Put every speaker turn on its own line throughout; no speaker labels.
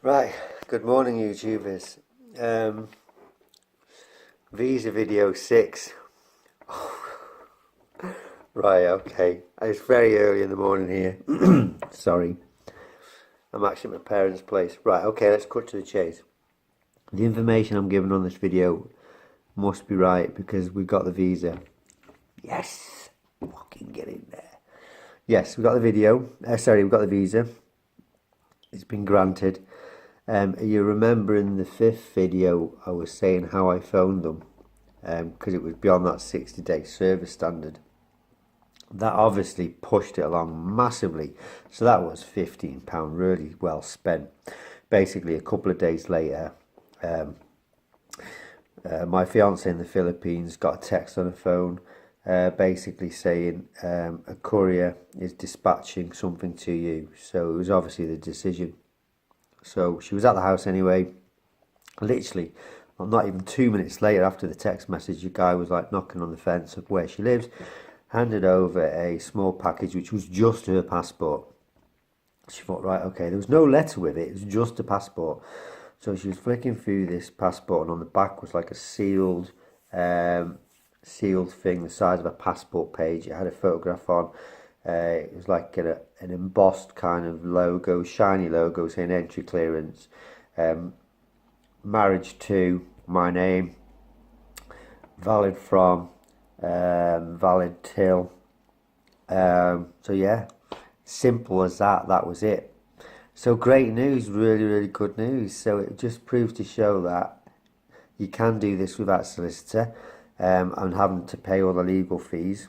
Right, good morning YouTubers. Visa video 6. Right, okay. It's very early in the morning here. Sorry. I'm actually at my parents' place. Right, okay, let's cut to the chase. The information I'm giving on this video must be right because we got the visa. Yes! Fucking get in there. Yes, we got the video. We got the visa. It's been granted. You remember in the 5th video I was saying how I phoned them because it was beyond that 60-day service standard. That obviously pushed it along massively. So that was £15 really well spent. Basically, a couple of days later, my fiance in the Philippines got a text on her phone basically saying a courier is dispatching something to you. So it was obviously the decision. So she was at the house anyway. Literally, well, not even 2 minutes later after the text message, the guy was like knocking on the fence of where she lives, handed over a small package which was just her passport. She thought, right, okay, there was no letter with it, it was just a passport. So she was flicking through this passport, and on the back was like a sealed thing the size of a passport page. It had a photograph on. It was like an embossed kind of logo, shiny logo saying entry clearance, marriage to, my name, valid from, valid till. So yeah, simple as that. That was it. So great news, really, really good news. So it just proves to show that you can do this without solicitor and having to pay all the legal fees.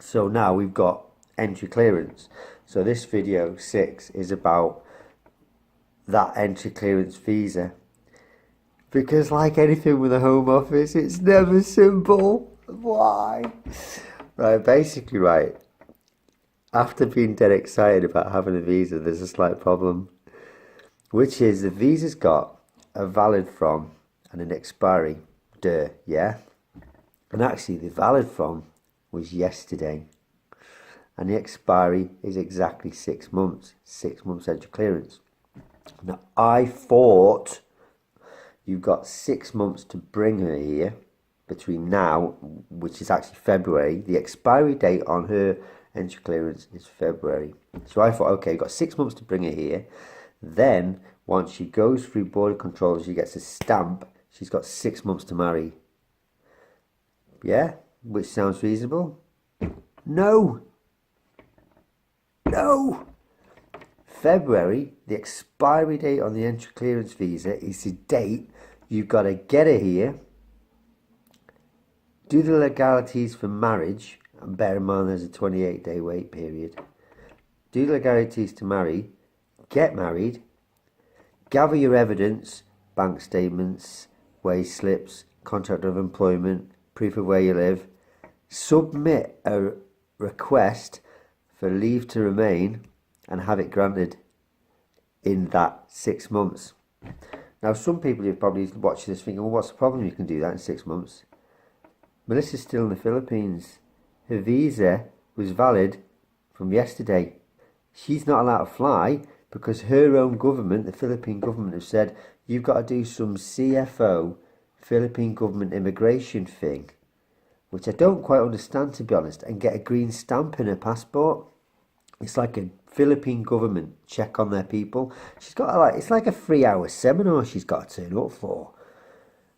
So now we've got entry clearance. So this video 6 is about that entry clearance visa. Because like anything with a home office, it's never simple. Why? Right, basically, right. After being dead excited about having a visa, there's a slight problem. Which is the visa's got a valid from and an expiry. Yeah? And actually the valid from was yesterday, and the expiry is exactly 6 months. 6 months entry clearance. Now I thought you've got 6 months to bring her here between now, which is actually February. The expiry date on her entry clearance is February. So I thought, okay, you've got 6 months to bring her here. Then once she goes through border control and she gets a stamp, she's got 6 months to marry. Yeah? Which sounds reasonable. No. February, the expiry date on the entry clearance visa, is the date you've got to get her here, do the legalities for marriage, and bear in mind there's a 28-day wait period. Do the legalities to marry, get married, gather your evidence, bank statements, wage slips, contract of employment, proof of where you live, submit a request for leave to remain and have it granted in that 6 months. Now some people who've probably watched this thinking, well, what's the problem? You can do that in 6 months. Melissa's still in the Philippines. Her visa was valid from yesterday. She's not allowed to fly because her own government, the Philippine government, have said you've got to do some CFO, Philippine government immigration thing, which I don't quite understand, to be honest, and get a green stamp in her passport. It's like a Philippine government check on their people. She's got it's like a 3-hour seminar she's got to turn up for.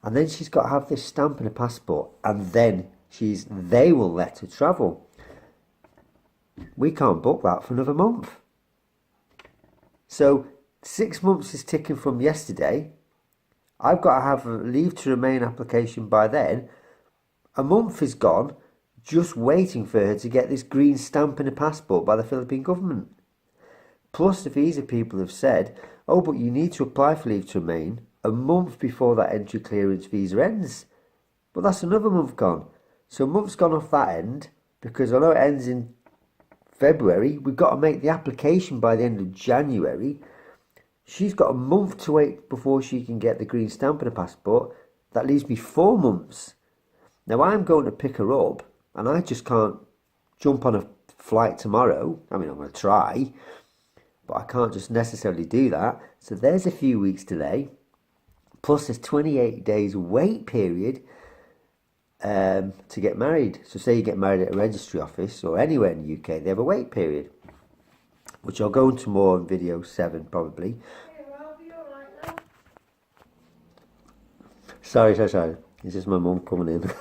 And then she's got to have this stamp in her passport, and then they will let her travel. We can't book that for another month. So 6 months is ticking from yesterday. I've got to have a leave to remain application by then. A month is gone, just waiting for her to get this green stamp in her passport by the Philippine government. Plus the visa people have said, oh, but you need to apply for leave to remain a month before that entry clearance visa ends. But that's another month gone. So a month's gone off that end, because although it ends in February, we've got to make the application by the end of January. She's got a month to wait before she can get the green stamp in her passport. That leaves me 4 months. Now I'm going to pick her up, and I just can't jump on a flight tomorrow. I mean, I'm going to try. but I can't just necessarily do that. So there's a few weeks delay, plus there's 28 days wait period to get married. So say you get married at a registry office or anywhere in the UK, they have a wait period, which I'll go into more in video 7 probably. Sorry. It's just my mum coming in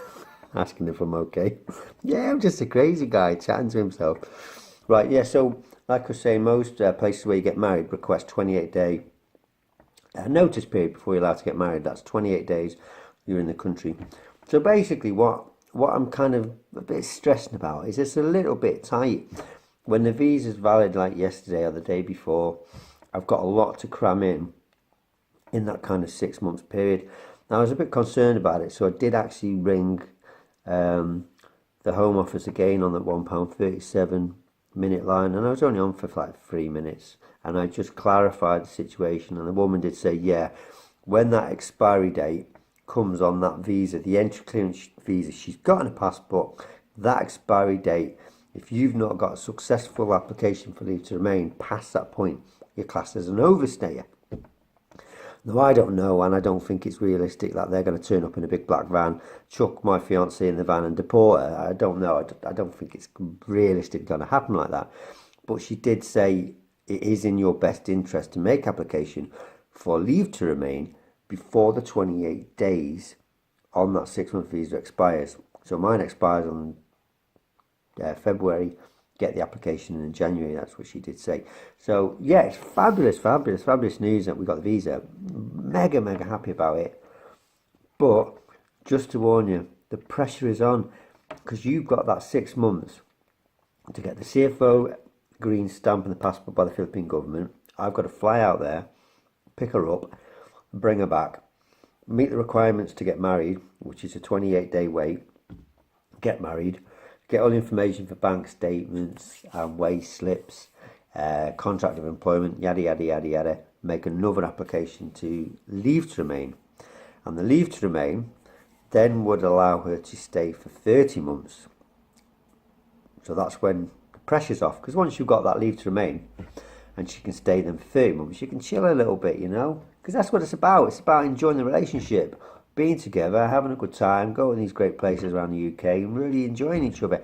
asking if I'm okay. Yeah, I'm just a crazy guy chatting to himself. Right, yeah, so like I was saying, most places where you get married request 28-day notice period before you're allowed to get married. That's 28 days you're in the country. So basically what I'm kind of a bit stressing about is it's a little bit tight. When the visa's valid like yesterday or the day before, I've got a lot to cram in that kind of 6 months period. Now, I was a bit concerned about it, so I did actually ring the Home Office again on that £1.37 minute line, and I was only on for like 3 minutes, and I just clarified the situation, and the woman did say, yeah, when that expiry date comes on that visa, the entry clearance visa she's got in a passport, that expiry date, if you've not got a successful application for leave to remain past that point, you're classed as an overstayer. Now, I don't know, and I don't think it's realistic that they're going to turn up in a big black van, chuck my fiancée in the van and deport her. I don't know. I don't think it's realistic going to happen like that. But she did say it is in your best interest to make application for leave to remain before the 28 days on that 6-month visa expires. So mine expires on February. Get the application in January. That's what she did say. So yeah, it's fabulous news that we got the visa. Mega happy about it. But just to warn you, the pressure is on, because you've got that 6 months to get the CFO green stamp and the passport by the Philippine government. I've got to fly out there, pick her up, bring her back, meet the requirements to get married, which is a 28-day wait, get married, get all the information for bank statements and wage slips, contract of employment, yada yada, make another application to leave to remain. And the leave to remain then would allow her to stay for 30 months. So that's when the pressure's off, because once you've got that leave to remain and she can stay then for 30 months, you can chill a little bit, you know, because that's what it's about. It's about enjoying the relationship, being together, having a good time, going to these great places around the UK and really enjoying each other.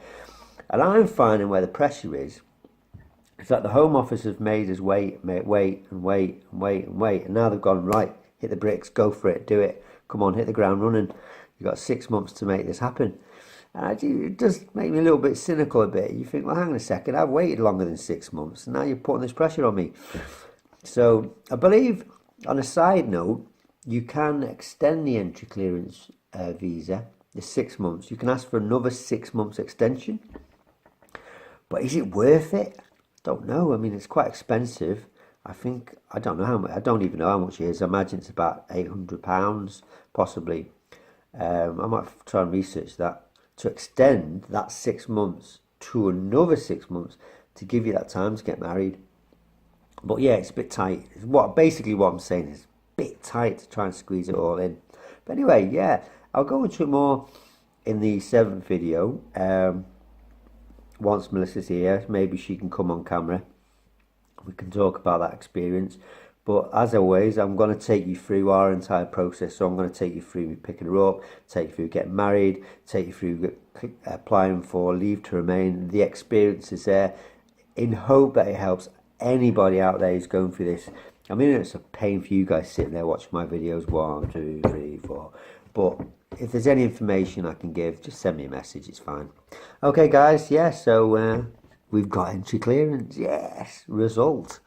And I'm finding where the pressure is that the Home Office have made us wait, and now they've gone, right, hit the bricks, go for it, do it, come on, hit the ground running. You've got 6 months to make this happen. And it does make me a little bit cynical a bit. You think, well, hang on a second, I've waited longer than 6 months, and now you're putting this pressure on me. So I believe, on a side note, you can extend the entry clearance visa, the 6 months. You can ask for another 6 months extension. But is it worth it? Don't know. I mean, it's quite expensive. I don't know how much. I don't even know how much it is. I imagine it's about £800, possibly. I might try and research that to extend that 6 months to another 6 months to give you that time to get married. But yeah, it's a bit tight. Basically what I'm saying is a bit tight to try and squeeze it all in. But anyway, yeah, I'll go into it more in the 7th video. Once Melissa's here, maybe she can come on camera. We can talk about that experience. But as always, I'm going to take you through our entire process. So I'm going to take you through me picking her up, take you through getting married, take you through applying for leave to remain, the experiences there, in hope that it helps anybody out there who's going through this. I mean, it's a pain for you guys sitting there watching my videos, 1, 2, 3, 4. But if there's any information I can give, just send me a message, it's fine. Okay, guys, yeah, so we've got entry clearance, yes, result.